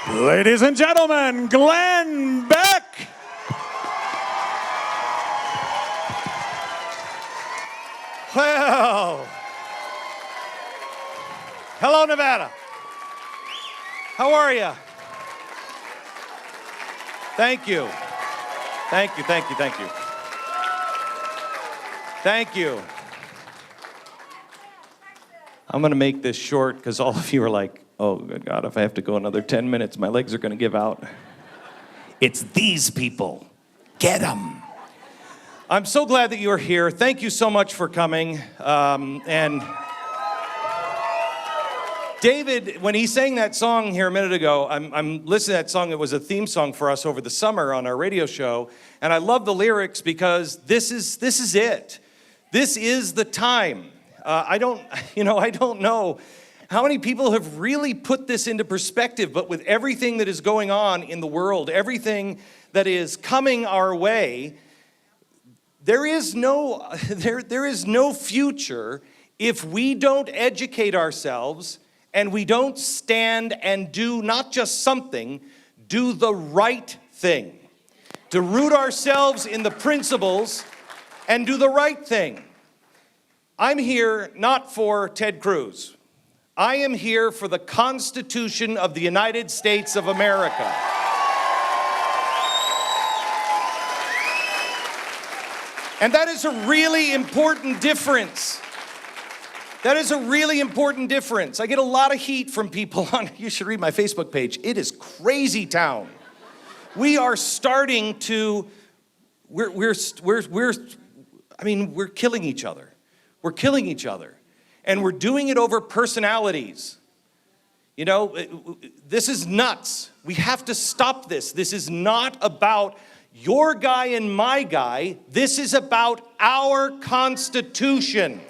Ladies and gentlemen, Glenn Beck. Well, hello, Nevada. How are you? Thank you. Thank you, thank you, thank you. Thank you. I'm going to make this short because all of you are like, oh, good God, if I have to go another 10 minutes, my legs are going to give out. It's these people. Get them. I'm so glad that you are here. Thank you so much for coming. And David, when he sang that song here a minute ago, I'm listening to that song. It was a theme song for us over the summer on our radio show. And I love the lyrics because this is it. This is the time. I don't know how many people have really put this into perspective, but with everything that is going on in the world, everything that is coming our way, there is no future if we don't educate ourselves and we don't stand and do not just something, do the right thing. To root ourselves in the principles and do the right thing. I'm here not for Ted Cruz. I am here for the Constitution of the United States of America. And that is a really important difference. That is a really important difference. I get a lot of heat from people on, you should read my Facebook page. It is crazy town. We are starting to, we're killing each other. We're killing each other. And we're doing it over personalities. You know, this is nuts. We have to stop this. This is not about your guy and my guy. This is about our Constitution.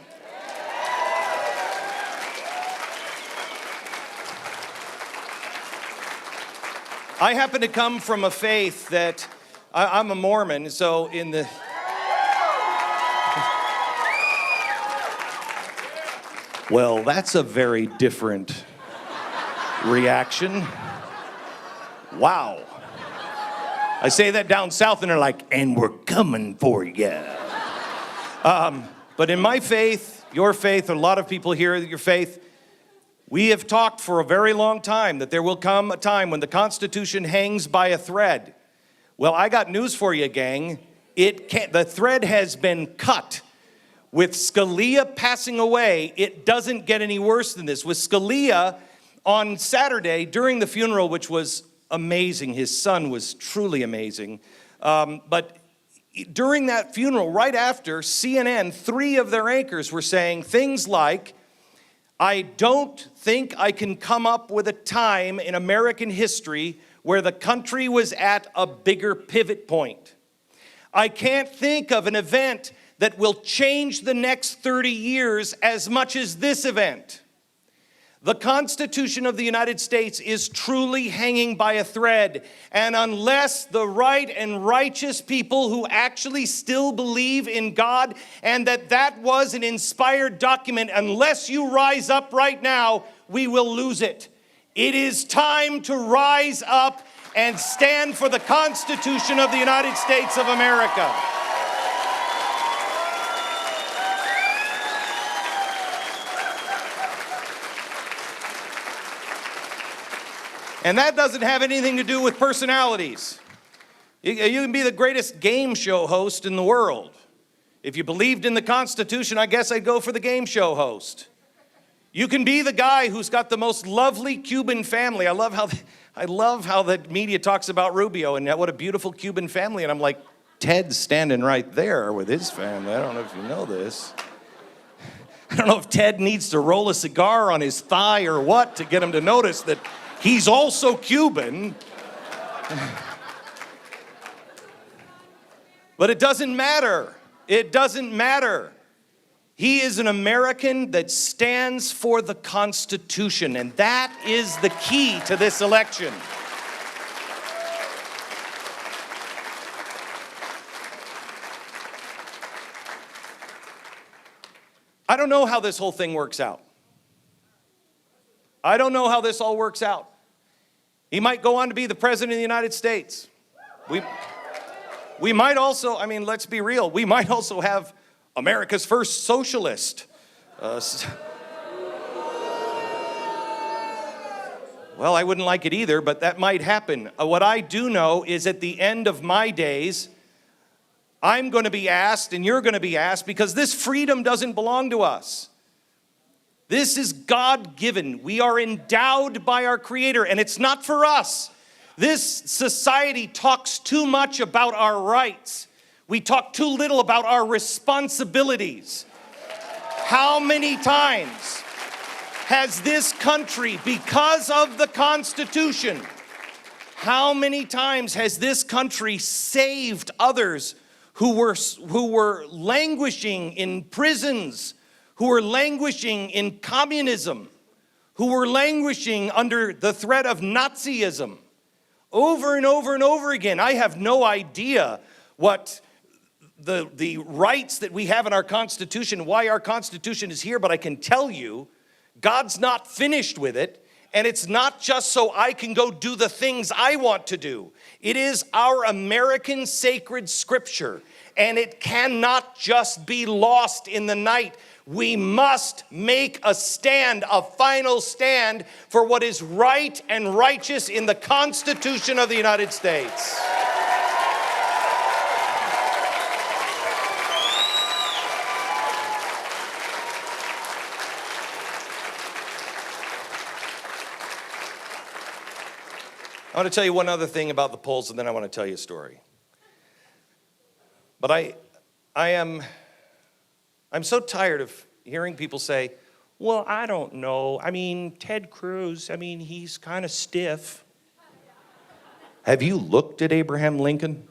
I happen to come from a faith that, I'm a Mormon, so in the... Well, that's a very different reaction. Wow. I say that down south and they're like, and we're coming for you. But in my faith, your faith, a lot of people here, your faith, we have talked for a very long time that there will come a time when the Constitution hangs by a thread. Well, I got news for you, gang. The thread has been cut. With Scalia passing away, it doesn't get any worse than this. With Scalia, on Saturday, during the funeral, which was amazing, his son was truly amazing, but during that funeral, right after, CNN, 3 of their anchors were saying things like, I don't think I can come up with a time in American history where the country was at a bigger pivot point. I can't think of an event that will change the next 30 years as much as this event. The Constitution of the United States is truly hanging by a thread, and unless the right and righteous people who actually still believe in God and that was an inspired document, unless you rise up right now, we will lose it. It is time to rise up and stand for the Constitution of the United States of America. And that doesn't have anything to do with personalities. You can be the greatest game show host in the world. If you believed in the Constitution, I guess I'd go for the game show host. You can be the guy who's got the most lovely Cuban family. I love how the media talks about Rubio and what a beautiful Cuban family. And I'm like, Ted's standing right there with his family. I don't know if you know this. I don't know if Ted needs to roll a cigar on his thigh or what to get him to notice that he's also Cuban. But it doesn't matter. It doesn't matter. He is an American that stands for the Constitution, and that is the key to this election. I don't know how this whole thing works out. I don't know how this all works out. He might go on to be the president of the United States. We might also, I mean, let's be real, we might also have America's first socialist. Well, I wouldn't like it either, but that might happen. What I do know is at the end of my days, I'm going to be asked and you're going to be asked, because this freedom doesn't belong to us. This is God-given. We are endowed by our Creator, and it's not for us. This society talks too much about our rights. We talk too little about our responsibilities. How many times has this country, because of the Constitution, how many times has this country saved others who were languishing in prisons, who were languishing in communism, who were languishing under the threat of Nazism? Over and over and over again. I have no idea what the rights that we have in our Constitution, why our Constitution is here, but I can tell you, God's not finished with it, and it's not just so I can go do the things I want to do. It is our American sacred scripture, and it cannot just be lost in the night. We must make a stand, a final stand, for what is right and righteous in the Constitution of the United States. I want to tell you one other thing about the polls, and then I want to tell you a story. But I'm so tired of hearing people say, well, I don't know. I mean, Ted Cruz, I mean, he's kind of stiff. Have you looked at Abraham Lincoln?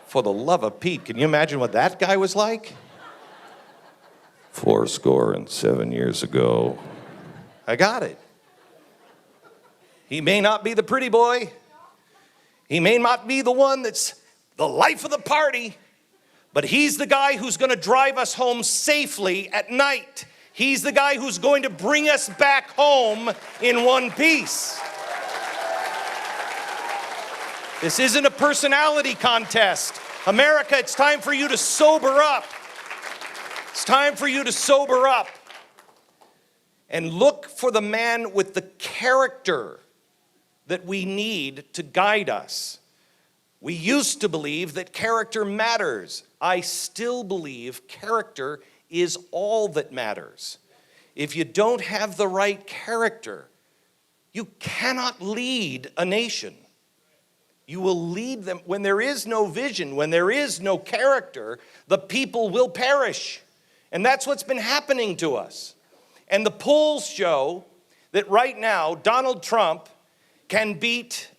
For the love of Pete, can you imagine what that guy was like? 7 years ago. I got it. He may not be the pretty boy. He may not be the one that's the life of the party, but he's the guy who's going to drive us home safely at night. He's the guy who's going to bring us back home in one piece. This isn't a personality contest. America, it's time for you to sober up. It's time for you to sober up and look for the man with the character that we need to guide us. We used to believe that character matters. I still believe character is all that matters. If you don't have the right character, you cannot lead a nation. You will lead them. When there is no vision, when there is no character, the people will perish. And that's what's been happening to us. And the polls show that right now, Donald Trump can beat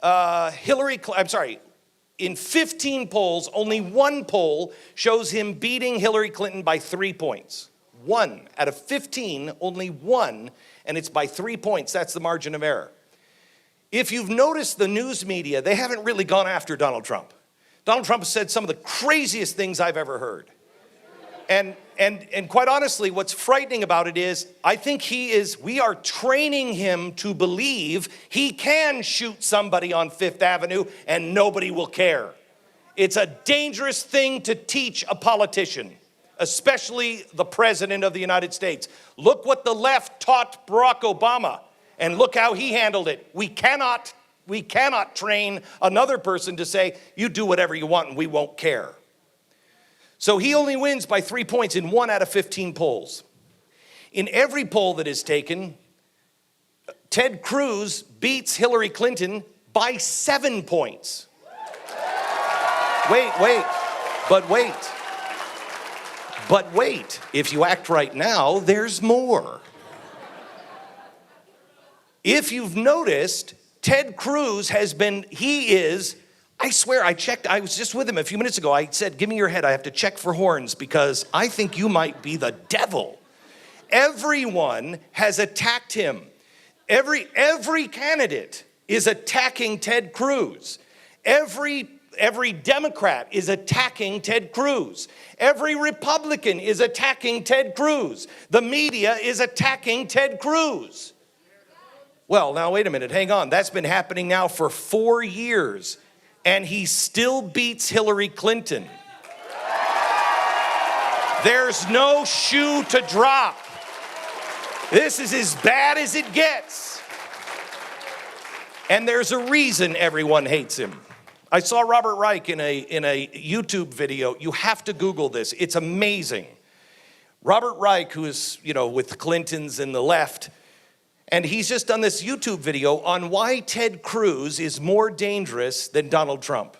in 15 polls, only one poll shows him beating Hillary Clinton by 3 points. One out of 15, only one, and it's by 3 points. That's the margin of error. If you've noticed the news media, they haven't really gone after Donald Trump. Donald Trump has said some of the craziest things I've ever heard. And quite honestly, what's frightening about it is, I think we are training him to believe he can shoot somebody on Fifth Avenue and nobody will care. It's a dangerous thing to teach a politician, especially the President of the United States. Look what the left taught Barack Obama, and look how he handled it. We cannot train another person to say, you do whatever you want and we won't care. So he only wins by 3 points in 1 out of 15 polls. In every poll that is taken, Ted Cruz beats Hillary Clinton by 7 points. Wait. If you act right now, there's more. If you've noticed, Ted Cruz I swear, I checked. I was just with him a few minutes ago. I said, give me your head. I have to check for horns because I think you might be the devil. Everyone has attacked him. Every candidate is attacking Ted Cruz. Every Democrat is attacking Ted Cruz. Every Republican is attacking Ted Cruz. The media is attacking Ted Cruz. Well, now wait a minute, hang on. That's been happening now for 4 years, and he still beats Hillary Clinton. There's no shoe to drop. This is as bad as it gets. And there's a reason everyone hates him. I saw Robert Reich in a YouTube video. You have to Google this. It's amazing. Robert Reich, who is, with Clintons and the left, and he's just done this YouTube video on why Ted Cruz is more dangerous than Donald Trump.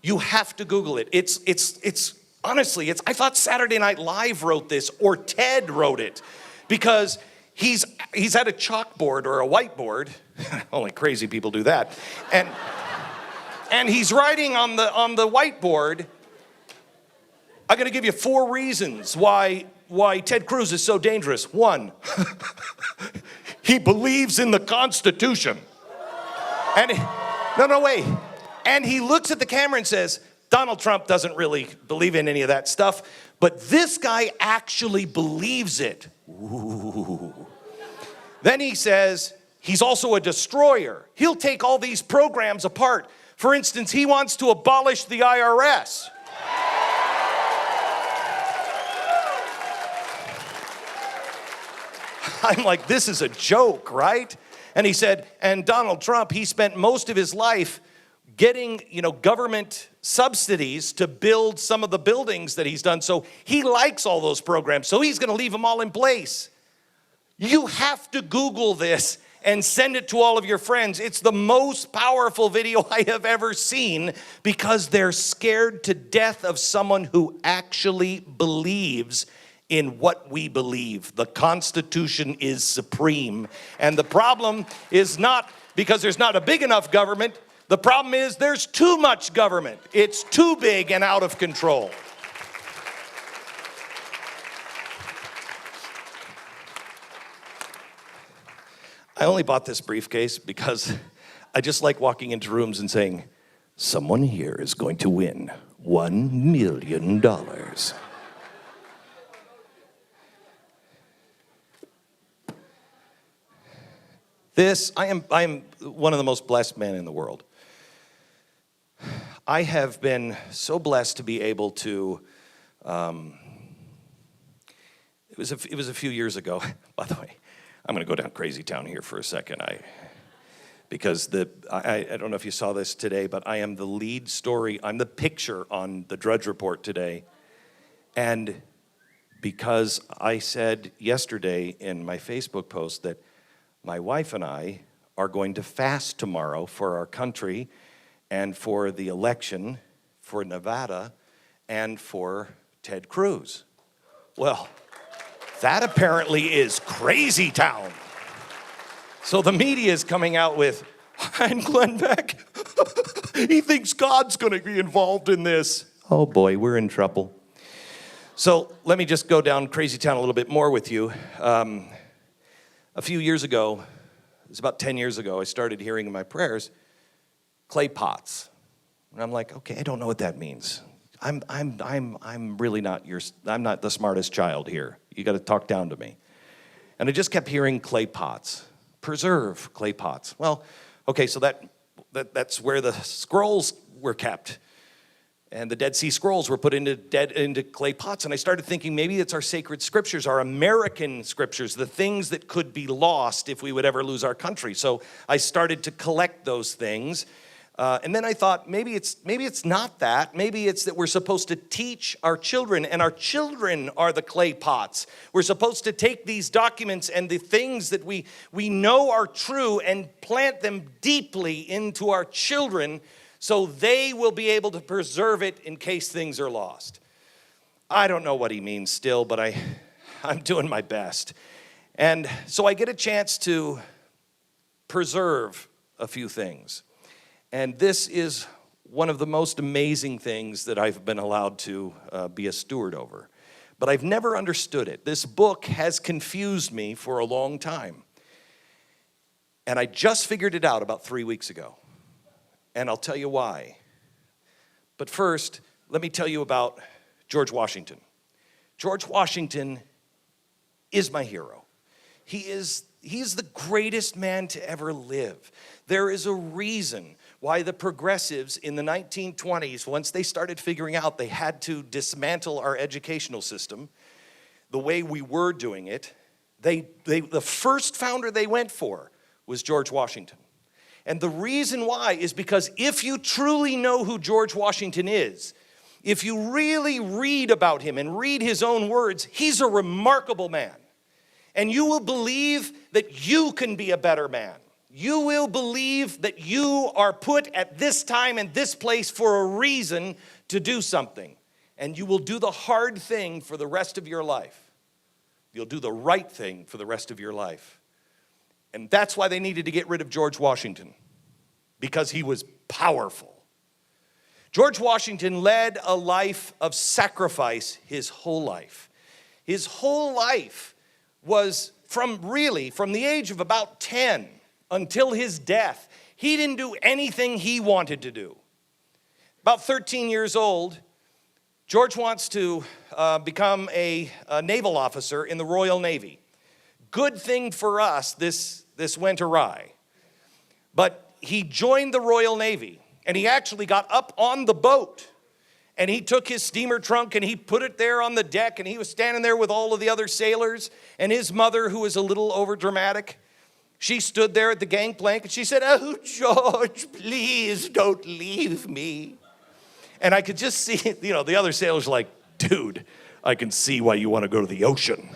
You have to Google it. It's honestly, I thought Saturday Night Live wrote this, or Ted wrote it, because he's at a chalkboard or a whiteboard. Only crazy people do that. And he's writing on the whiteboard. I'm going to give you 4 reasons why Ted Cruz is so dangerous. 1, he believes in the Constitution. Wait. And he looks at the camera and says, Donald Trump doesn't really believe in any of that stuff, but this guy actually believes it. Ooh. Then he says, he's also a destroyer. He'll take all these programs apart. For instance, he wants to abolish the IRS. I'm like, this is a joke, right? And he said, and Donald Trump, he spent most of his life getting, government subsidies to build some of the buildings that he's done. So he likes all those programs. So he's going to leave them all in place. You have to Google this and send it to all of your friends. It's the most powerful video I have ever seen, because they're scared to death of someone who actually believes in what we believe. The Constitution is supreme. And the problem is not because there's not a big enough government. The problem is there's too much government. It's too big and out of control. I only bought this briefcase because I just like walking into rooms and saying, someone here is going to win $1 million. I am one of the most blessed men in the world. I have been so blessed to be able to, it was a few years ago, by the way. I'm going to go down crazy town here for a second. Because I don't know if you saw this today, but I am the lead story. I'm the picture on the Drudge Report today. And because I said yesterday in my Facebook post that my wife and I are going to fast tomorrow for our country and for the election for Nevada and for Ted Cruz. Well, that apparently is crazy town. So the media is coming out with, and Glenn Beck, he thinks God's going to be involved in this. Oh boy, we're in trouble. So let me just go down crazy town a little bit more with you. A few years ago, it was about 10 years ago, I started hearing in my prayers, clay pots. And I'm like, okay, I don't know what that means. I'm really not I'm not the smartest child here. You got to talk down to me. And I just kept hearing clay pots. Preserve clay pots. Well, okay, so that's where the scrolls were kept. And the Dead Sea Scrolls were put into clay pots. And I started thinking maybe it's our sacred scriptures, our American scriptures, the things that could be lost if we would ever lose our country. So I started to collect those things. And then I thought, maybe it's not that. Maybe it's that we're supposed to teach our children, and our children are the clay pots. We're supposed to take these documents and the things that we know are true and plant them deeply into our children so they will be able to preserve it in case things are lost. I don't know what he means still, but I'm doing my best. And so I get a chance to preserve a few things. And this is one of the most amazing things that I've been allowed to be a steward over. But I've never understood it. This book has confused me for a long time. And I just figured it out about 3 weeks ago. And I'll tell you why. But first, let me tell you about George Washington. George Washington is my hero. He is he's the greatest man to ever live. There is a reason why the progressives in the 1920s, once they started figuring out they had to dismantle our educational system the way we were doing it, the first founder they went for was George Washington. And the reason why is because if you truly know who George Washington is, if you really read about him and read his own words, he's a remarkable man. And you will believe that you can be a better man. You will believe that you are put at this time and this place for a reason to do something. And you will do the hard thing for the rest of your life. You'll do the right thing for the rest of your life. And that's why they needed to get rid of George Washington, because he was powerful. George Washington led a life of sacrifice his whole life. His whole life was from the age of about 10 until his death. He didn't do anything he wanted to do. About 13 years old, George wants to become a naval officer in the Royal Navy. Good thing for us, this went awry. But he joined the Royal Navy, and he actually got up on the boat, and he took his steamer trunk and he put it there on the deck, and he was standing there with all of the other sailors, and his mother, who was a little overdramatic, she stood there at the gangplank and she said, "Oh, George, please don't leave me." And I could just see, the other sailors like, "Dude, I can see why you want to go to the ocean."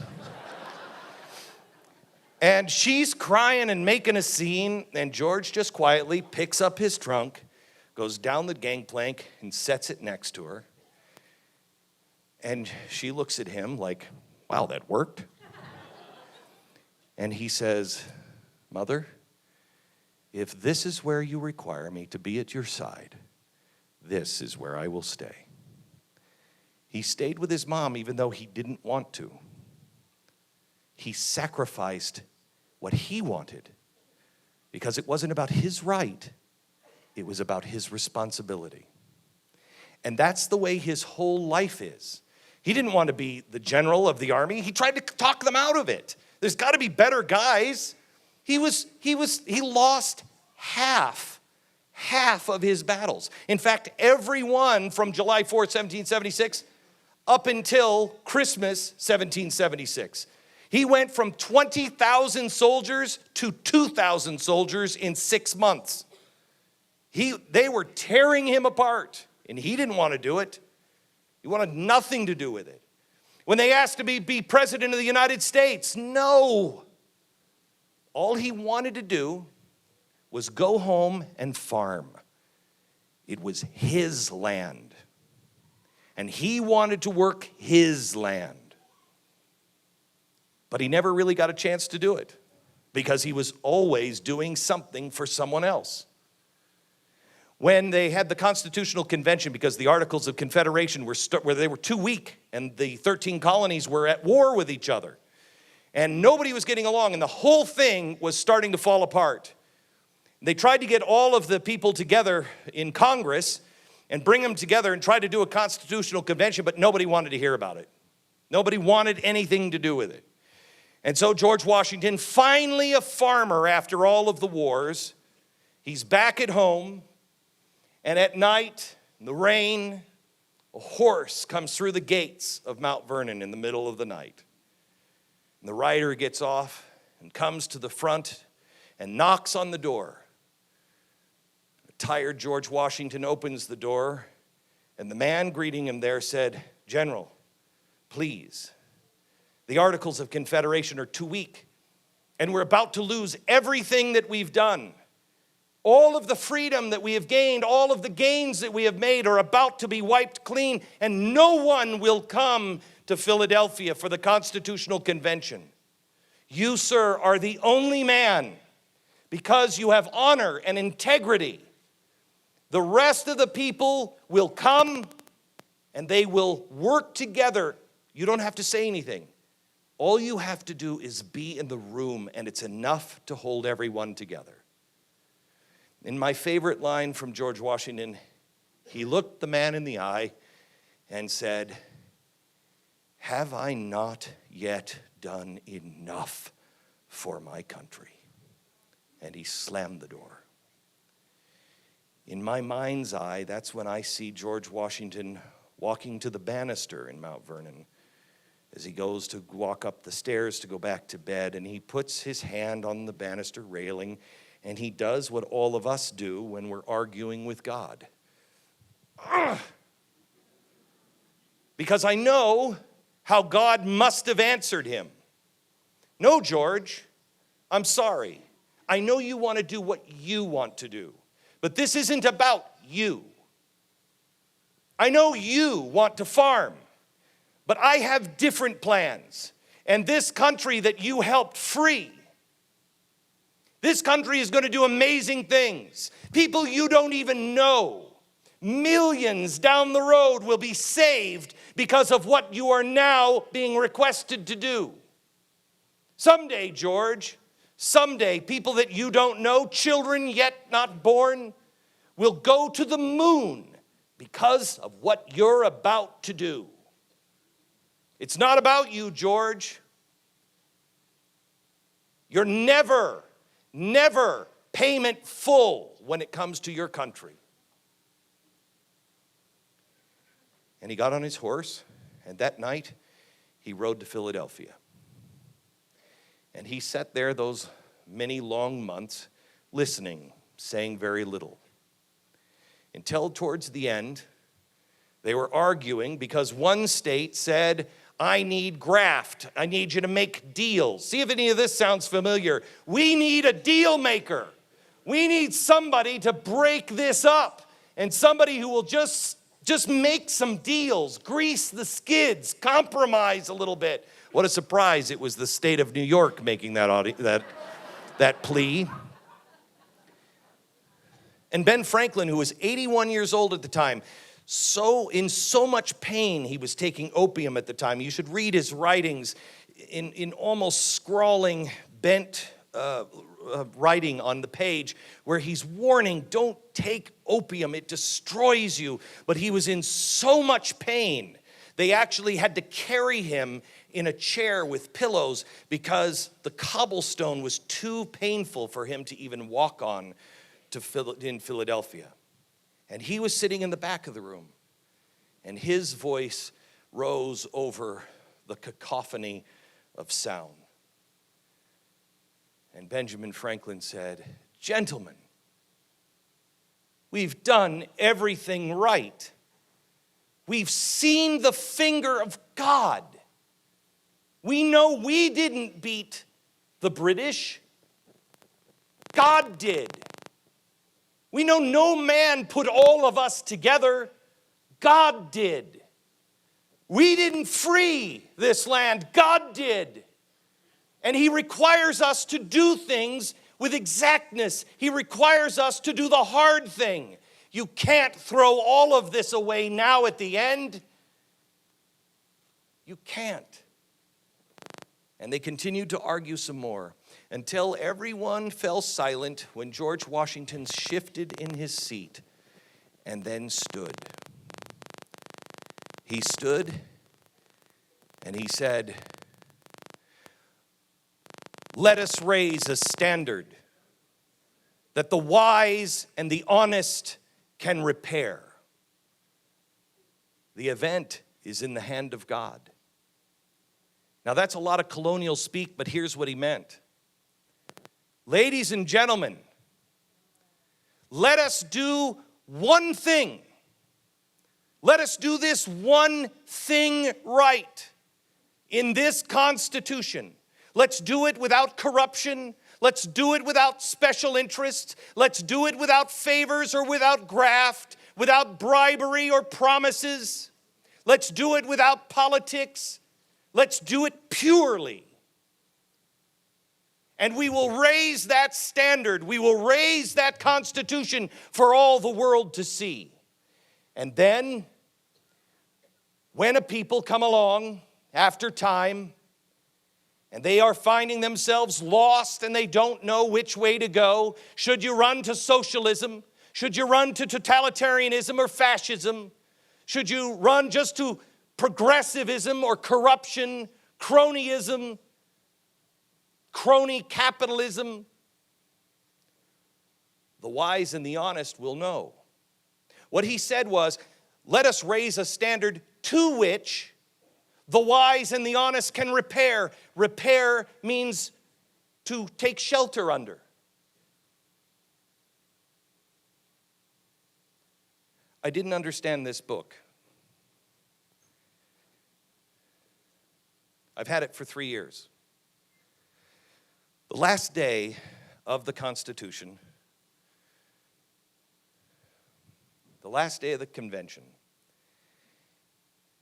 And she's crying and making a scene, and George just quietly picks up his trunk, goes down the gangplank, and sets it next to her. And she looks at him like, "Wow, that worked." And he says, "Mother, if this is where you require me to be at your side, this is where I will stay." He stayed with his mom even though he didn't want to. He sacrificed what he wanted because it wasn't about his right, it was about his responsibility. And that's the way his whole life is. He didn't want to be the general of the army. He tried to talk them out of it. There's got to be better guys. He lost half of his battles. In fact, every one from July 4th, 1776, up until Christmas, 1776. He went from 20,000 soldiers to 2,000 soldiers in 6 months. They were tearing him apart, and he didn't want to do it. He wanted nothing to do with it. When they asked him to be president of the United States, no. All he wanted to do was go home and farm. It was his land. And he wanted to work his land. But he never really got a chance to do it because he was always doing something for someone else. When they had the Constitutional Convention, because the Articles of Confederation where they were too weak and the 13 colonies were at war with each other, and nobody was getting along, and the whole thing was starting to fall apart. They tried to get all of the people together in Congress and bring them together and try to do a constitutional convention, but nobody wanted to hear about it. Nobody wanted anything to do with it. And so George Washington, finally a farmer after all of the wars, he's back at home, and at night, in the rain, a horse comes through the gates of Mount Vernon in the middle of the night. And the rider gets off and comes to the front and knocks on the door. A tired George Washington opens the door, and the man greeting him there said, "General, please, the Articles of Confederation are too weak, and we're about to lose everything that we've done. All of the freedom that we have gained, all of the gains that we have made are about to be wiped clean, and no one will come to Philadelphia for the Constitutional Convention. You, sir, are the only man because you have honor and integrity. The rest of the people will come and they will work together. You don't have to say anything. All you have to do is be in the room, and it's enough to hold everyone together." In my favorite line from George Washington, he looked the man in the eye and said, "Have I not yet done enough for my country. And he slammed the door. In my mind's eye, that's when I see George Washington walking to the banister in Mount Vernon as he goes to walk up the stairs to go back to bed, and he puts his hand on the banister railing, and he does what all of us do when we're arguing with God. Because I know how God must have answered him. No, George, I'm sorry. I know you want to do what you want to do, but this isn't about you. I know you want to farm, but I have different plans. And this country that you helped free, this country is going to do amazing things. People you don't even know. Millions down the road will be saved because of what you are now being requested to do. Someday, George, someday, people that you don't know, children yet not born, will go to the moon because of what you're about to do. It's not about you, George. You're never payment full when it comes to your country. And he got on his horse, and that night he rode to Philadelphia. And he sat there those many long months listening, saying very little. Until towards the end, they were arguing because one state said, I need graft. I need you to make deals. See if any of this sounds familiar. We need a deal maker. We need somebody to break this up, and somebody who will just make some deals, grease the skids, compromise a little bit. What a surprise it was the state of New York making that plea. And Ben Franklin, who was 81 years old at the time, in so much pain, he was taking opium at the time. You should read his writings in almost scrawling, bent writing on the page where he's warning, don't take opium, it destroys you. But he was in so much pain, they actually had to carry him in a chair with pillows because the cobblestone was too painful for him to even walk on in Philadelphia. And he was sitting in the back of the room, and his voice rose over the cacophony of sound. And Benjamin Franklin said, gentlemen, we've done everything right. We've seen the finger of God. We know we didn't beat the British. God did. We know no man put all of us together. God did. We didn't free this land. God did. And he requires us to do things with exactness. He requires us to do the hard thing. You can't throw all of this away now at the end. You can't. And they continued to argue some more until everyone fell silent when George Washington shifted in his seat and then stood. He stood and he said, let us raise a standard that the wise and the honest can repair. The event is in the hand of God. Now that's a lot of colonial speak, but here's what he meant. Ladies and gentlemen, let us do one thing. Let us do this one thing right in this Constitution. Let's do it without corruption. Let's do it without special interests. Let's do it without favors or without graft, without bribery or promises. Let's do it without politics. Let's do it purely. And we will raise that standard. We will raise that Constitution for all the world to see. And then, when a people come along after time, and they are finding themselves lost and they don't know which way to go. Should you run to socialism? Should you run to totalitarianism or fascism? Should you run just to progressivism or corruption, cronyism, crony capitalism, the wise and the honest will know. What he said was, let us raise a standard to which the wise and the honest can repair. Repair means to take shelter under. I didn't understand this book. I've had it for 3 years. The last day of the Constitution, the last day of the convention,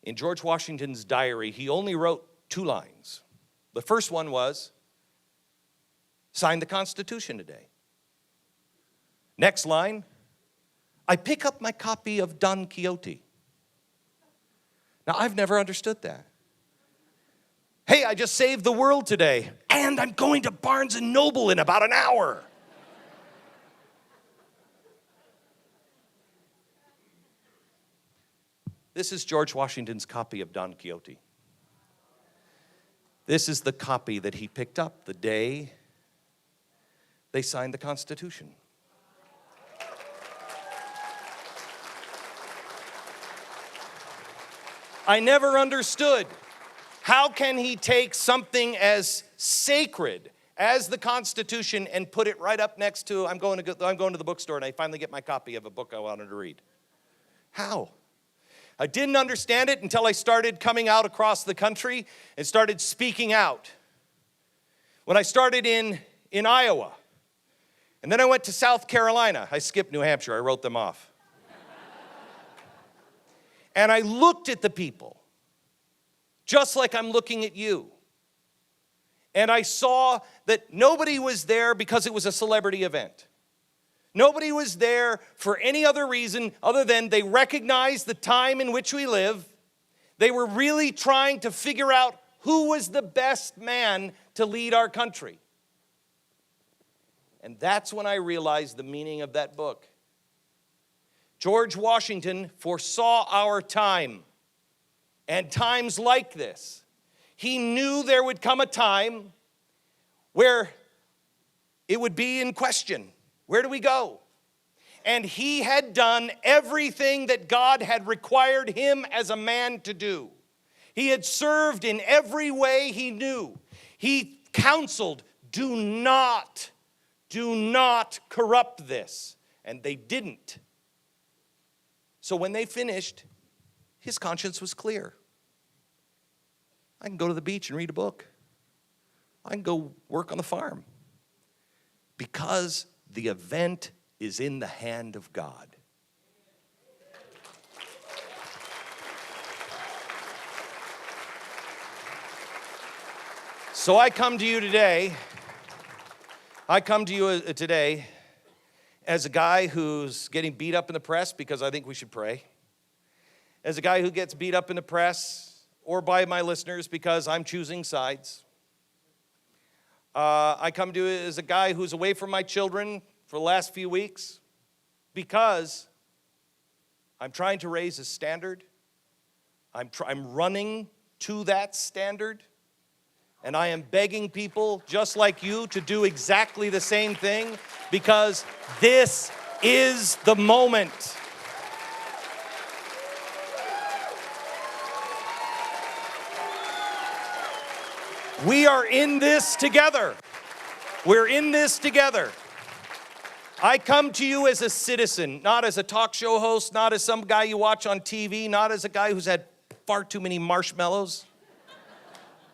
in George Washington's diary, he only wrote 2 lines. The first one was, sign the Constitution today. Next line, I pick up my copy of Don Quixote. Now, I've never understood that. Hey, I just saved the world today, and I'm going to Barnes & Noble in about an hour. This is George Washington's copy of Don Quixote. This is the copy that he picked up the day they signed the Constitution. I never understood, how can he take something as sacred as the Constitution and put it right up next to, I'm going to the bookstore and I finally get my copy of a book I wanted to read. How? I didn't understand it until I started coming out across the country and started speaking out. When I started in Iowa, and then I went to South Carolina. I skipped New Hampshire, I wrote them off. And I looked at the people, just like I'm looking at you. And I saw that nobody was there because it was a celebrity event. Nobody was there for any other reason other than they recognized the time in which we live. They were really trying to figure out who was the best man to lead our country. And that's when I realized the meaning of that book. George Washington foresaw our time and times like this. He knew there would come a time where it would be in question. Where do we go? And he had done everything that God had required him as a man to do. He had served in every way he knew. He counseled, do not corrupt this. And they didn't. So when they finished, his conscience was clear. I can go to the beach and read a book. I can go work on the farm. Because the event is in the hand of God. So I come to you today. As a guy who's getting beat up in the press because I think we should pray. As a guy who gets beat up in the press or by my listeners because I'm choosing sides. I come to you as a guy who's away from my children for the last few weeks because I'm trying to raise a standard. I'm running to that standard. And I am begging people just like you to do exactly the same thing because this is the moment. We are in this together. We're in this together. I come to you as a citizen, not as a talk show host, not as some guy you watch on TV, not as a guy who's had far too many marshmallows,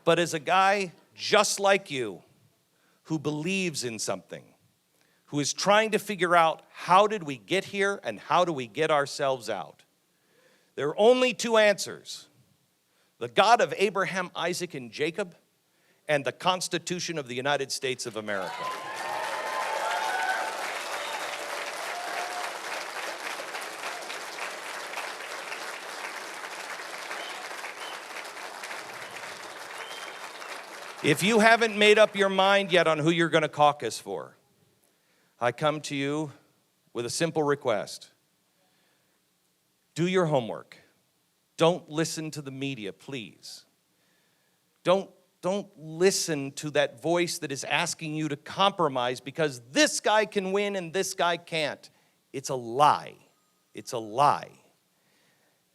but as a guy just like you who believes in something, who is trying to figure out how did we get here and how do we get ourselves out. There are only 2 answers. The God of Abraham, Isaac, and Jacob, and the Constitution of the United States of America. If you haven't made up your mind yet on who you're going to caucus for, I come to you with a simple request. Do your homework. Don't listen to the media, please. Don't Don't listen to that voice that is asking you to compromise because this guy can win and this guy can't. It's a lie. It's a lie.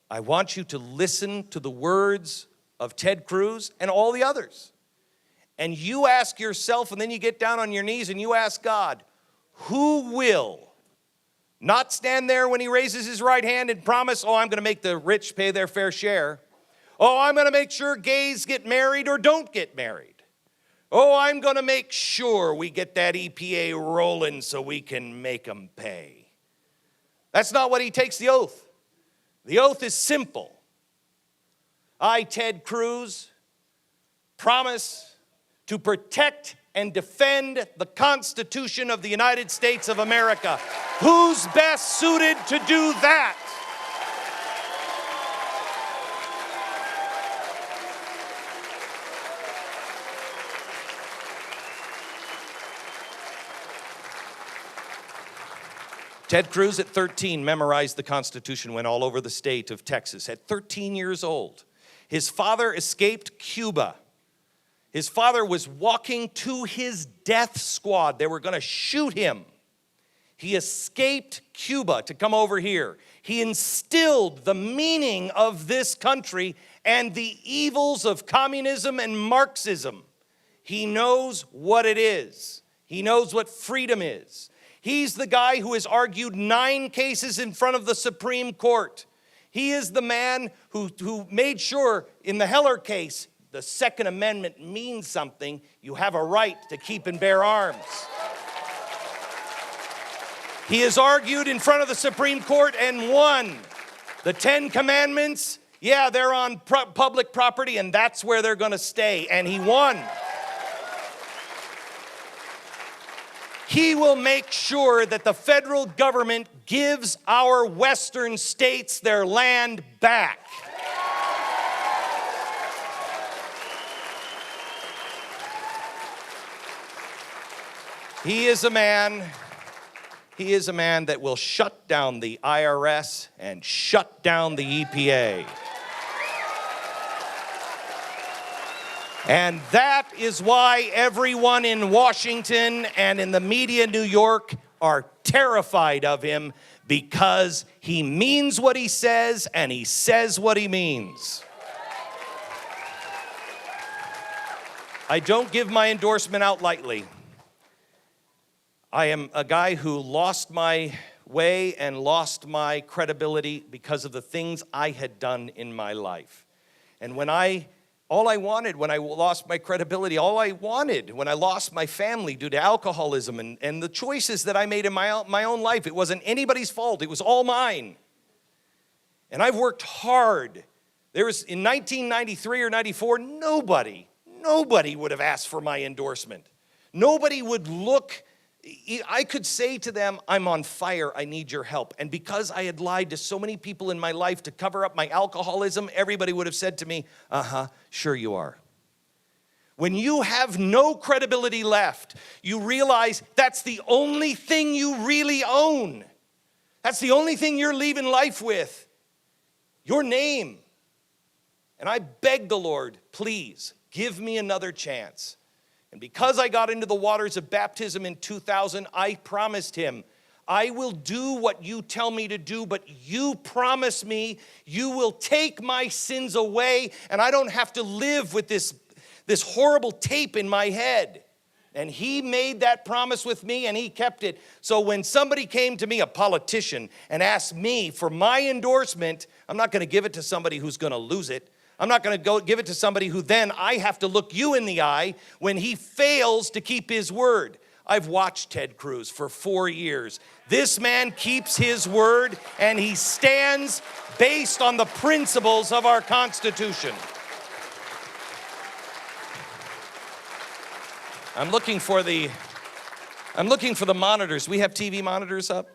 I want you to listen to the words of Ted Cruz and all the others. And you ask yourself, and then you get down on your knees and you ask God, who will not stand there when he raises his right hand and promise, oh, I'm going to make the rich pay their fair share. Oh, I'm going to make sure gays get married or don't get married. Oh, I'm going to make sure we get that EPA rolling so we can make them pay. That's not what he takes the oath. The oath is simple. I, Ted Cruz, promise to protect and defend the Constitution of the United States of America. Who's best suited to do that? Ted Cruz at 13 memorized the Constitution, went all over the state of Texas at 13 years old. His father escaped Cuba. His father was walking to his death squad. They were going to shoot him. He escaped Cuba to come over here. He instilled the meaning of this country and the evils of communism and Marxism. He knows what it is. He knows what freedom is. He's the guy who has argued 9 cases in front of the Supreme Court. He is the man who made sure in the Heller case, the Second Amendment means something. You have a right to keep and bear arms. He has argued in front of the Supreme Court and won. The 10 Commandments, yeah, they're on public property and that's where they're going to stay. And he won. He will make sure that the federal government gives our western states their land back. He is a man that will shut down the IRS and shut down the EPA. And that is why everyone in Washington and in the media in New York are terrified of him, because he means what he says and he says what he means. I don't give my endorsement out lightly. I am a guy who lost my way and lost my credibility because of the things I had done in my life. And all I wanted when I lost my credibility, all I wanted when I lost my family due to alcoholism and the choices that I made in my own life, it wasn't anybody's fault, it was all mine. And I've worked hard. There was, in 1993 or 94, nobody would have asked for my endorsement. Nobody would look. I could say to them, I'm on fire, I need your help. And because I had lied to so many people in my life to cover up my alcoholism, everybody would have said to me, sure you are. When you have no credibility left, you realize that's the only thing you really own. That's the only thing you're leaving life with, your name. And I beg the Lord, please, give me another chance. And because I got into the waters of baptism in 2000, I promised him, I will do what you tell me to do, but you promise me you will take my sins away and I don't have to live with this horrible tape in my head. And he made that promise with me and he kept it. So when somebody came to me, a politician, and asked me for my endorsement, I'm not going to give it to somebody who's going to lose it. I'm not going to go give it to somebody who then I have to look you in the eye when he fails to keep his word. I've watched Ted Cruz for 4 years. This man keeps his word and he stands based on the principles of our Constitution. I'm looking for the monitors. We have TV monitors up?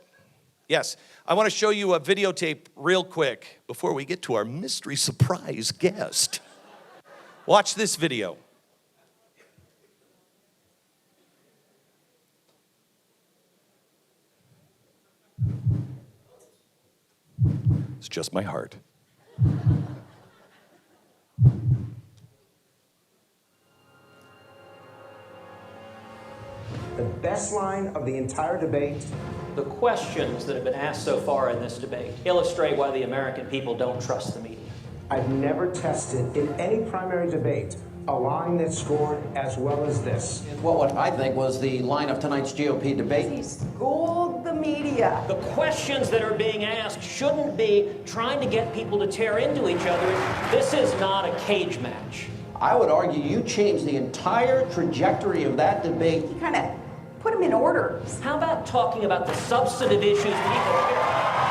Yes. I want to show you a videotape real quick before we get to our mystery surprise guest. Watch this video. It's just my heart. best line of the entire debate. The questions that have been asked so far in this debate illustrate why the American people don't trust the media. I've never tested in any primary debate a line that scored as well as this. Well, what I think was the line of tonight's GOP debate. He schooled the media. The questions that are being asked shouldn't be trying to get people to tear into each other. This is not a cage match. I would argue you changed the entire trajectory of that debate. He kind of put them in order. How about talking about the substantive issues people care about?